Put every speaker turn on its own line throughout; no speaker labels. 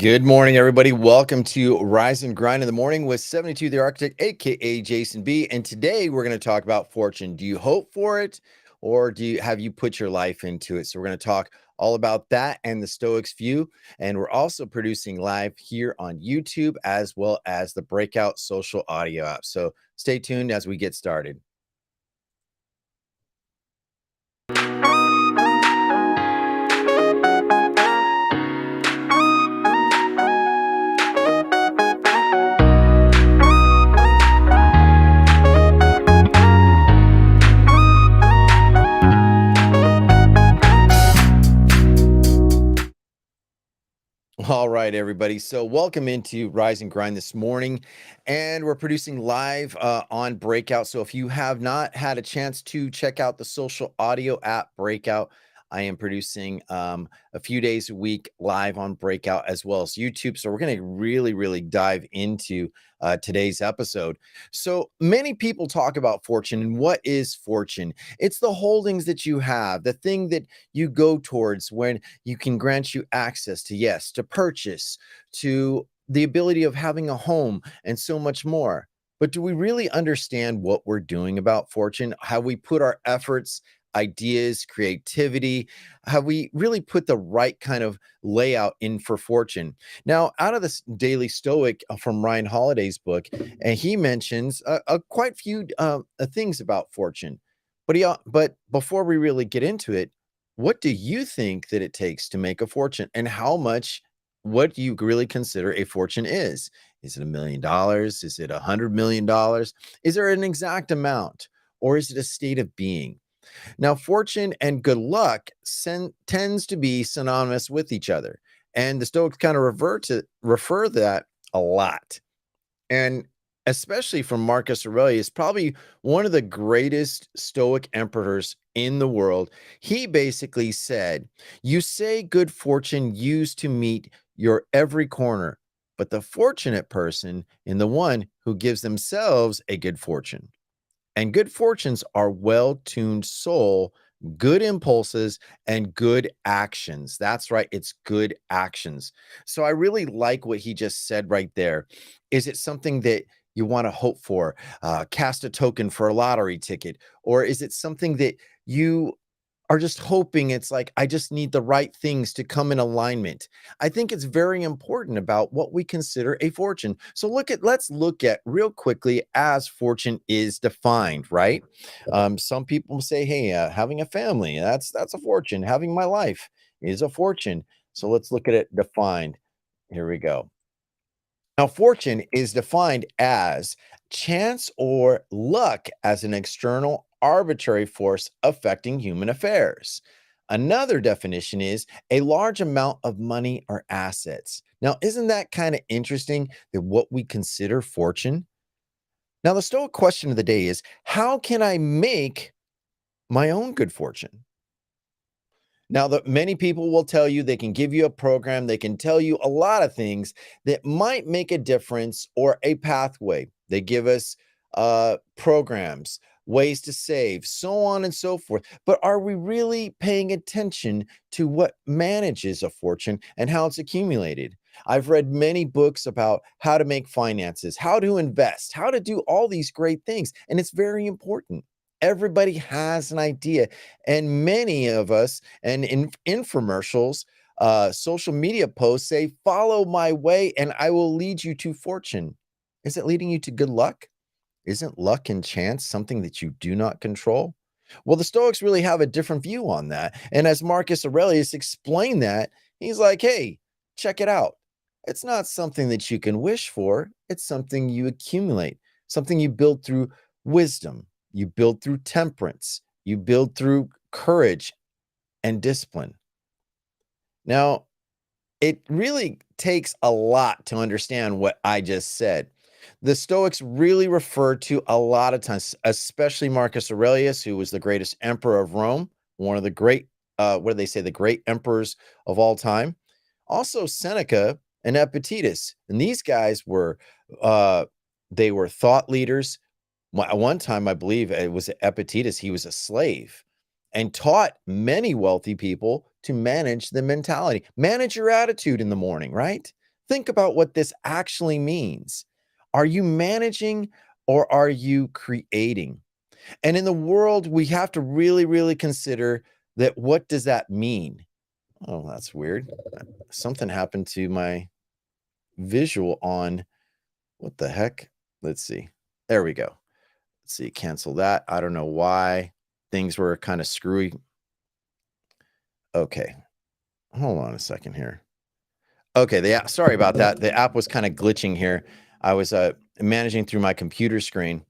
Good morning, everybody. Welcome to Rise and Grind in the Morning with 72 the Architect, aka Jason B. And today we're going to talk about fortune. Do you hope for it, or have you put your life into it? So we're going to talk all about that and the Stoics view. And we're also producing live here on YouTube as well as the Breakout Social Audio app. So stay tuned as we get started. All right, everybody. So, welcome into Rise and Grind this morning. And we're producing live on Breakout. So, if you have not had a chance to check out the social audio app Breakout, I am producing a few days a week live on Breakout as well as YouTube. So, we're going to really dive into today's episode. So, many people talk about fortune. And what is fortune? It's the holdings that you have, the thing that you go towards when you can grant you access to, yes, to purchase, to the ability of having a home, and so much more. But do we really understand what we're doing about fortune? How we put our efforts, ideas, creativity, have we really put the right kind of layout in for fortune? Now, out of this Daily Stoic from Ryan Holiday's book, and he mentions quite few things about fortune. But before we really get into it, what do you think that it takes to make a fortune, and what do you really consider a fortune is? Is it $1 million? Is it $100 million? Is there an exact amount, or is it a state of being? Now, fortune and good luck tends to be synonymous with each other, and the Stoics kind of refer that a lot. And especially from Marcus Aurelius, probably one of the greatest Stoic emperors in the world. He basically said, "You say good fortune used to meet your every corner, but the fortunate person is the one who gives themselves a good fortune. And good fortunes are well-tuned soul, good impulses, and good actions." That's right, it's good actions. So I really like what he just said right there. Is it something that you want to hope for, cast a token for a lottery ticket? Or is it something that you are just hoping, it's like, I just need the right things to come in alignment? I think it's very important about what we consider a fortune. So let's look at real quickly as fortune is defined, right? Some people say, hey, having a family, that's a fortune. Having my life is a fortune. So let's look at it defined. Here we go. Now, fortune is defined as chance or luck as an external arbitrary force affecting human affairs. Another definition is a large amount of money or assets. Now, isn't that kind of interesting that what we consider fortune? Now, the Stoic question of the day is, how can I make my own good fortune? Now, many people will tell you, they can give you a program, they can tell you a lot of things that might make a difference or a pathway. They give us programs, ways to save, so on and so forth. But are we really paying attention to what manages a fortune and how it's accumulated? I've read many books about how to make finances, how to invest, how to do all these great things, and it's very important. Everybody has an idea, and many of us, and in infomercials, social media posts say, follow my way and I will lead you to fortune. Is it leading you to good luck? Isn't luck and chance something that you do not control? Well, the Stoics really have a different view on that. And as Marcus Aurelius explained that, he's like, hey, check it out. It's not something that you can wish for. It's something you accumulate, something you build through wisdom, you build through temperance, you build through courage and discipline. Now, it really takes a lot to understand what I just said. The Stoics really refer to a lot of times, especially Marcus Aurelius, who was the greatest emperor of Rome, one of the great, what do they say, the great emperors of all time. Also Seneca and Epictetus. And these guys were, they were thought leaders. One time, I believe it was Epictetus, he was a slave and taught many wealthy people to manage the mentality, manage your attitude in the morning, right? Think about what this actually means. Are you managing or are you creating? And in the world, we have to really, really consider that what does that mean? Oh, that's weird. Something happened to my visual on what the heck? Let's see. There we go. Let's see, cancel that. I don't know why things were kind of screwy. Okay, hold on a second here. Okay, sorry about that. The app was kind of glitching here. I was managing through my computer screen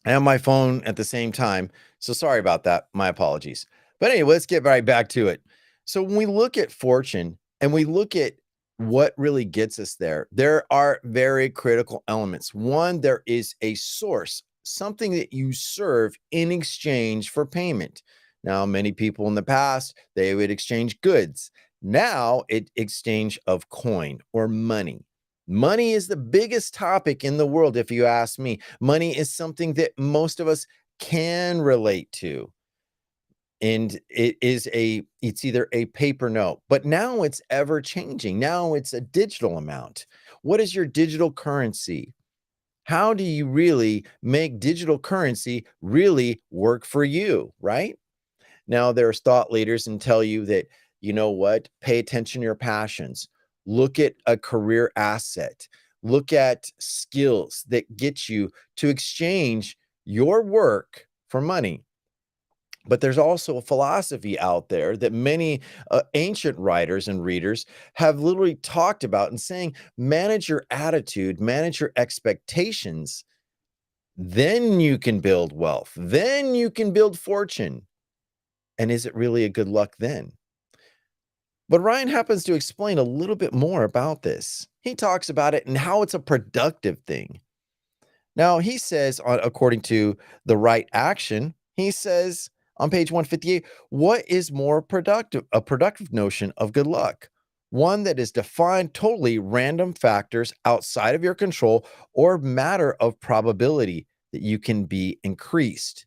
and my phone at the same time. So sorry about that. My apologies. But anyway, let's get right back to it. So when we look at fortune and we look at what really gets us there, there are very critical elements. One, there is a source, something that you serve in exchange for payment. Now, many people in the past, they would exchange goods. Now, it exchange of coin or money. Money is the biggest topic in the world, if you ask me. Money is something that most of us can relate to. And it's either a paper note, but now it's ever changing. Now it's a digital amount. What is your digital currency? How do you really make digital currency really work for you, right? Now, there's thought leaders and tell you that, you know what, pay attention to your passions. Look at a career asset. Look at skills that get you to exchange your work for money. But there's also a philosophy out there that many ancient writers and readers have literally talked about and saying, manage your attitude, manage your expectations, then you can build wealth, then you can build fortune. And is it really a good luck then? But Ryan happens to explain a little bit more about this. He talks about it and how it's a productive thing. Now, he says, according to The Right Action, he says on page 158, what is more productive? A productive notion of good luck. One that is defined totally random factors outside of your control or matter of probability that you can be increased.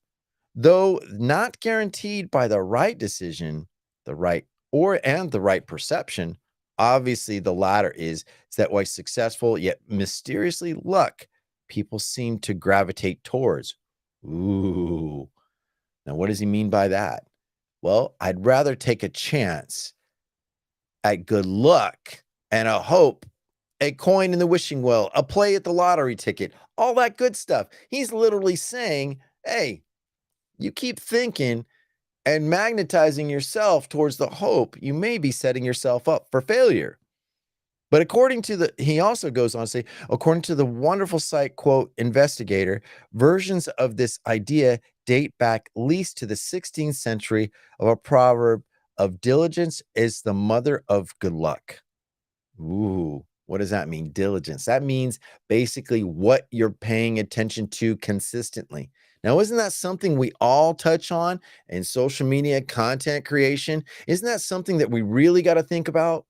Though not guaranteed by the right decision, the right and the right perception, obviously the latter is that why successful yet mysteriously luck people seem to gravitate towards. Ooh. Now, what does he mean by that? Well, I'd rather take a chance at good luck and a hope, a coin in the wishing well, a play at the lottery ticket, all that good stuff. He's literally saying, hey, you keep thinking and magnetizing yourself towards the hope, you may be setting yourself up for failure. But he also goes on to say, according to the wonderful site, quote, Investigator, versions of this idea date back at least to the 16th century of a proverb of diligence is the mother of good luck. Ooh, what does that mean? Diligence. That means basically what you're paying attention to consistently. Now, isn't that something we all touch on in social media content creation? Isn't that something that we really got to think about?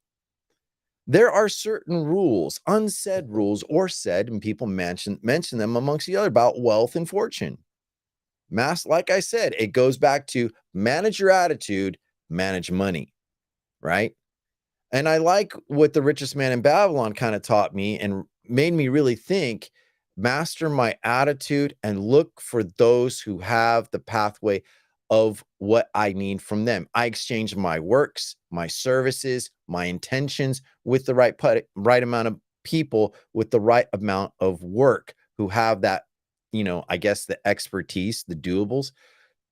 There are certain rules, unsaid rules, or said, and people mention them amongst the other about wealth and fortune. Like I said, it goes back to manage your attitude, manage money, right? And I like what the richest man in Babylon kind of taught me and made me really think, master my attitude and look for those who have the pathway of what I need from them. I exchange my works, my services, my intentions with the right amount of people with the right amount of work who have that, I guess the expertise, the doables.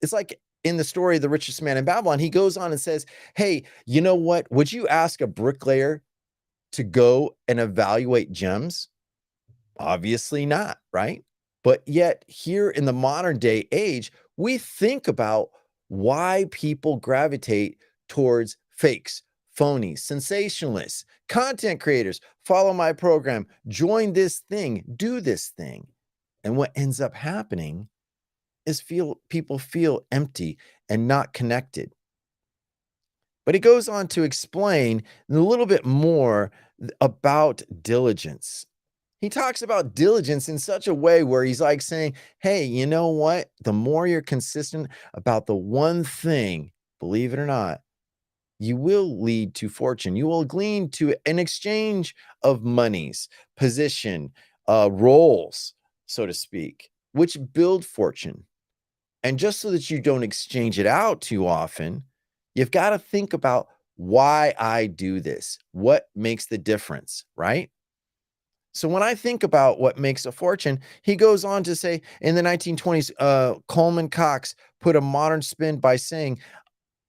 It's like in the story of the richest man in Babylon, he goes on and says, hey, you know what? Would you ask a bricklayer to go and evaluate gems? Obviously not, right? But yet, here in the modern day age, we think about why people gravitate towards fakes, phonies, sensationalists, content creators. Follow my program, join this thing, do this thing. And what ends up happening is people feel empty and not connected. But he goes on to explain a little bit more about diligence. He talks about diligence in such a way where he's like saying, hey, you know what? The more you're consistent about the one thing, believe it or not, you will lead to fortune. You will glean to an exchange of monies, position, roles, so to speak, which build fortune. And just so that you don't exchange it out too often, you've got to think about why I do this. What makes the difference, right? So when I think about what makes a fortune, he goes on to say in the 1920s, Coleman Cox put a modern spin by saying,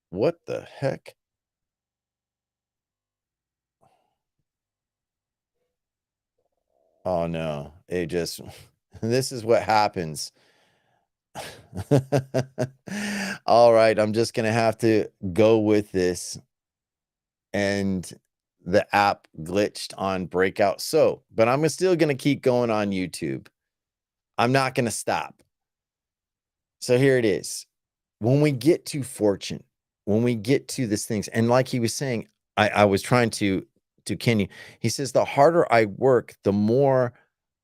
what the heck? Oh no, it just, this is what happens. All right, I'm just going to have to go with this. And the app glitched on Breakout. So, but I'm still going to keep going on YouTube. I'm not going to stop. So here it is. When we get to fortune, when we get to these things, and like he was saying, I was trying to Kenny. He says the harder I work, the more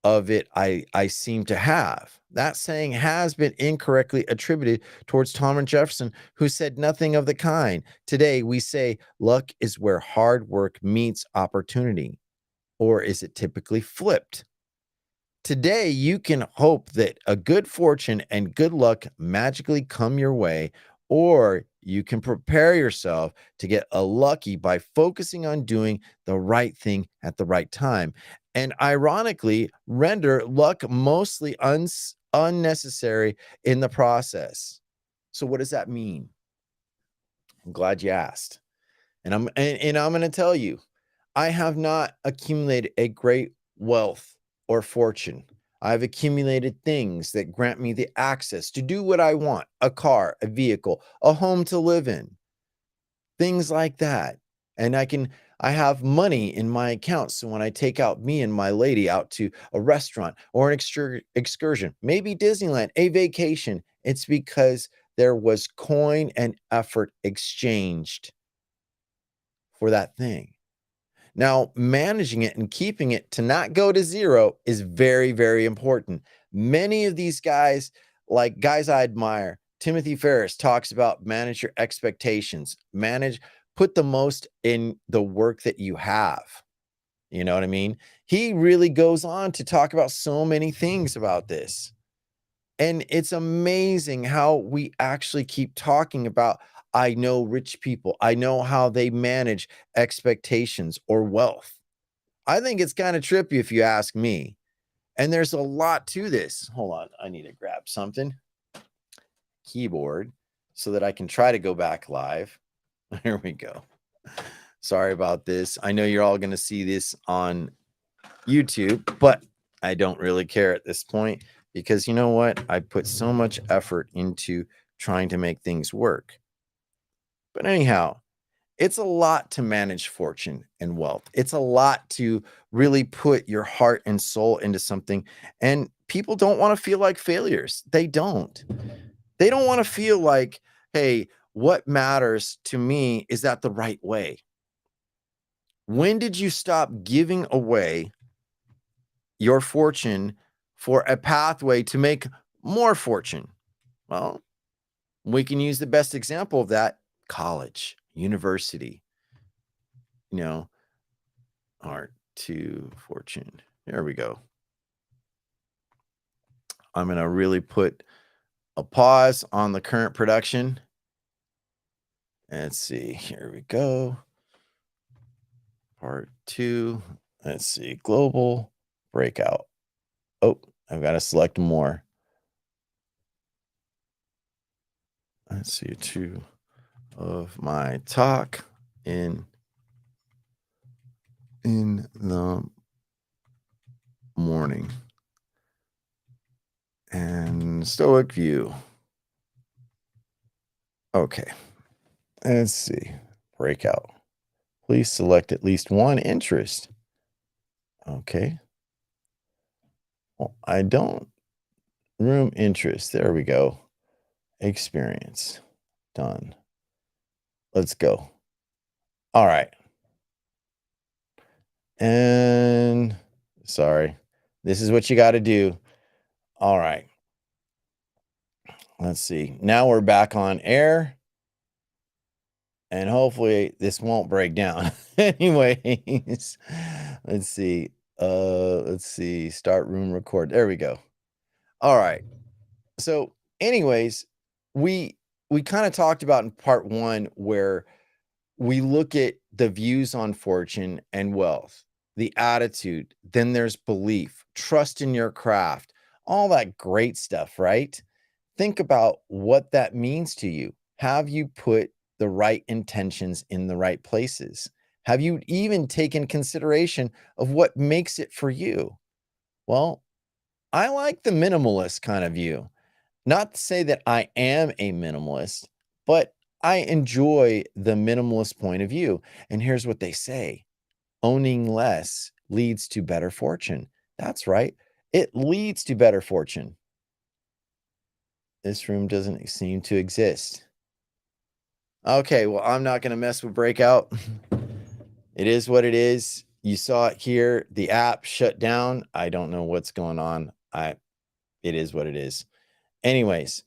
of it I seem to have. That saying has been incorrectly attributed towards Thomas Jefferson, who said nothing of the kind. Today we say luck is where hard work meets opportunity, or is it typically flipped? Today, you can hope that a good fortune and good luck magically come your way, or you can prepare yourself to get a lucky by focusing on doing the right thing at the right time. And ironically, render luck mostly unnecessary in the process. So, what does that mean? I'm glad you asked. And I'm going to tell you, I have not accumulated a great wealth or fortune. I've accumulated things that grant me the access to do what I want, a car, a vehicle, a home to live in, things like that. And I have money in my account. So when I take out me and my lady out to a restaurant or an excursion, maybe Disneyland, a vacation, it's because there was coin and effort exchanged for that thing. Now, managing it and keeping it to not go to zero is very, very important. Many of these guys, like guys I admire, Timothy Ferriss talks about manage your expectations, put the most in the work that you have. You know what I mean? He really goes on to talk about so many things about this. And it's amazing how we actually keep talking about, I know rich people. I know how they manage expectations or wealth. I think it's kind of trippy if you ask me. And there's a lot to this. Hold on. I need to grab something. Keyboard so that I can try to go back live. Here we go. Sorry about this. I know you're all going to see this on YouTube, but I don't really care at this point because you know what? I put so much effort into trying to make things work. But anyhow, it's a lot to manage fortune and wealth. It's a lot to really put your heart and soul into something. And people don't want to feel like failures. They don't. They don't want to feel like, hey, what matters to me is that the right way? When did you stop giving away your fortune for a pathway to make more fortune? Well, we can use the best example of that college, university, you know, art to fortune. There we go. I'm going to really put a pause on the current production. Let's see. Here we go. Part 2. Let's see. Global breakout. Oh, I've got to select more. Let's see. 2 of my talk in the morning. And Stoic view. Okay. Let's see. Breakout. Please select at least one interest. Okay. Well, I don't. Room interest. There we go. Experience. Done. Let's go. All right. And sorry. This is what you got to do. All right. Let's see. Now we're back on air. and hopefully this won't break down. Anyways, let's see. Let's see. Start room record. There we go. All right. So, anyways, we we kind of talked about in part one where we look at the views on fortune and wealth, the attitude, then there's belief, trust in your craft, all that great stuff, right? Think about what that means to you. Have you put the right intentions in the right places? Have you even taken consideration of what makes it for you? Well, I like the minimalist kind of view. Not to say that I am a minimalist, but I enjoy the minimalist point of view. And here's what they say: owning less leads to better fortune. That's right. It leads to better fortune. This room doesn't seem to exist. Okay, well, I'm not going to mess with breakout. It is what it is. You saw it here. The app shut down. I don't know what's going on. It is what it is. Anyways,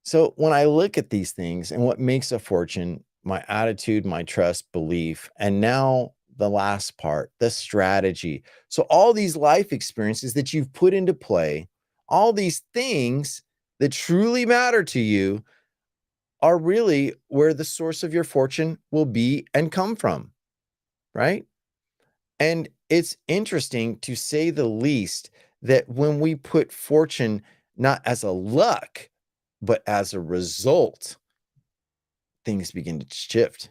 so when I look at these things and what makes a fortune, my attitude, my trust, belief, and now the last part, the strategy. So all these life experiences that you've put into play, all these things that truly matter to you are really where the source of your fortune will be and come from, right? And it's interesting, to say the least, that when we put fortune not as a luck, but as a result, things begin to shift.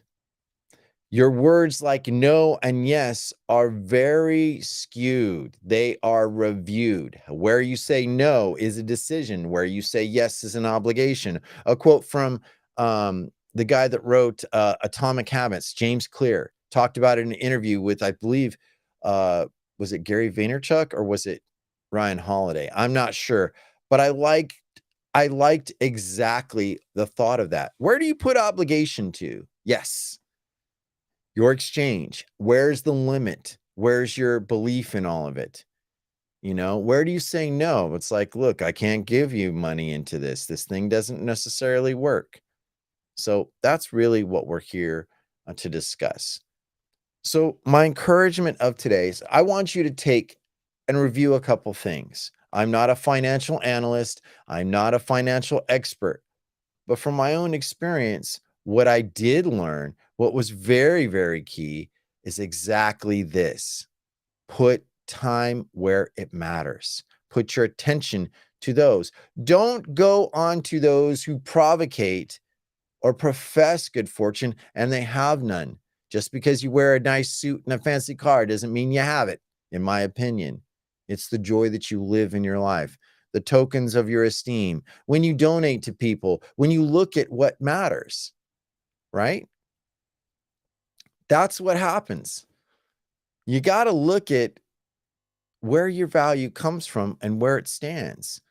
Your words like no and yes are very skewed. They are reviewed. Where you say no is a decision, where you say yes is an obligation. A quote from the guy that wrote Atomic Habits, James Clear, talked about it in an interview with, I believe, was it Gary Vaynerchuk or was it Ryan Holiday? I'm not sure, but I liked exactly the thought of that. Where do you put obligation to? Yes. Your exchange. Where's the limit? Where's your belief in all of it? Where do you say no? It's like, look, I can't give you money into this. This thing doesn't necessarily work. So that's really what we're here to discuss. So my encouragement of today is I want you to take and review a couple things. I'm not a financial analyst. I'm not a financial expert. But from my own experience, what I did learn, what was very, very key, is exactly this: put time where it matters. Put your attention to those. Don't go on to those who provocate or profess good fortune and they have none. Just because you wear a nice suit and a fancy car doesn't mean you have it, in my opinion. It's the joy that you live in your life, the tokens of your esteem, when you donate to people, when you look at what matters, right? That's what happens. You got to look at where your value comes from and where it stands,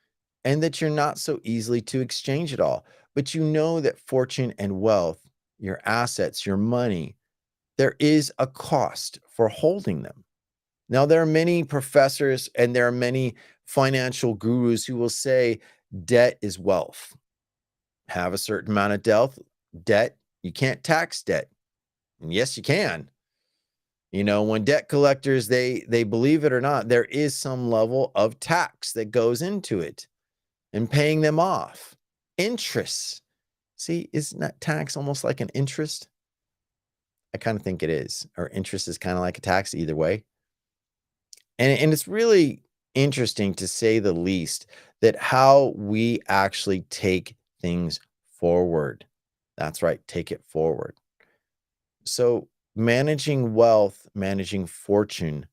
and that you're not so easily to exchange it all. But you know that fortune and wealth, your assets, your money, there is a cost for holding them. Now, there are many professors and there are many financial gurus who will say debt is wealth. Have a certain amount of debt. You can't tax debt. And yes, you can. When debt collectors, they believe it or not, there is some level of tax that goes into it and paying them off. Interest. See, isn't that tax almost like an interest? I kind of think it is. Or interest is kind of like a tax either way. And it's really interesting, to say the least, that how we actually take things forward. That's right, take it forward. So managing wealth, managing fortune,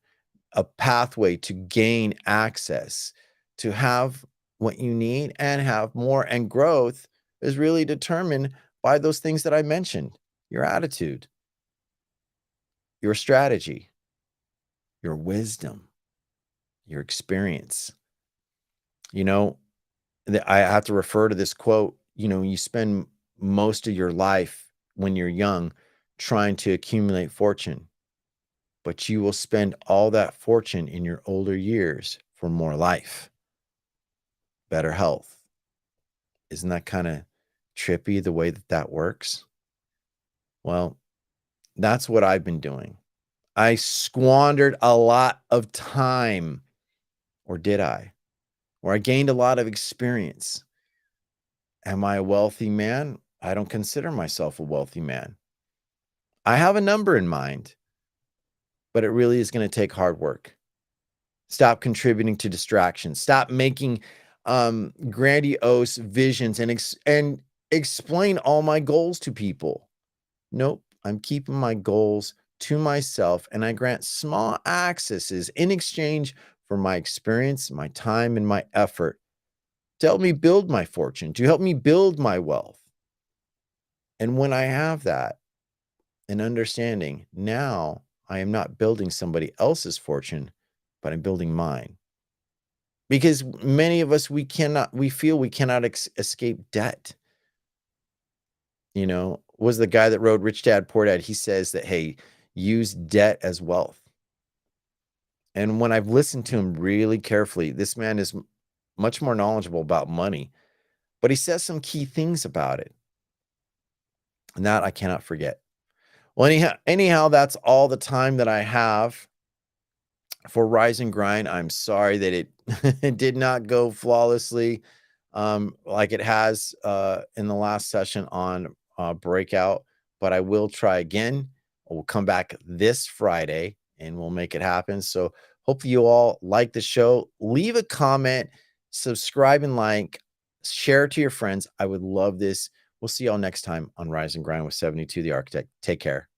a pathway to gain access, to have what you need and have more, and growth is really determined by those things that I mentioned: your attitude, your strategy, your wisdom, your experience. You know, I have to refer to this quote. You spend most of your life when you're young trying to accumulate fortune, but you will spend all that fortune in your older years for more life, better health. Isn't that kind of trippy, the way that that works? Well, That's what I've been doing. I squandered a lot of time, or did I? Or I gained a lot of experience. Am I a wealthy man? I don't consider myself a wealthy man. I have a number in mind, but it really is going to take hard work. Stop contributing to distractions. Stop making grandiose visions and explain all my goals to people. Nope, I'm keeping my goals to myself, and I grant small accesses in exchange for my experience, my time, and my effort to help me build my fortune, to help me build my wealth. And when I have that, and understanding, now I am not building somebody else's fortune, but I'm building mine. Because many of us, we feel we cannot escape debt. You know, was the guy that wrote Rich Dad Poor Dad. He says that, hey, use debt as wealth. And when I've listened to him really carefully, this man is much more knowledgeable about money, but he says some key things about it. And that I cannot forget. Well, anyhow, that's all the time that I have for Rise and Grind. I'm sorry that it did not go flawlessly like it has in the last session on Breakout, but I will try again. We'll come back this Friday and we'll make it happen. So hopefully you all like the show. Leave a comment, subscribe and like, share it to your friends. I would love this. We'll see y'all next time on Rise and Grind with 72 the Architect. Take care.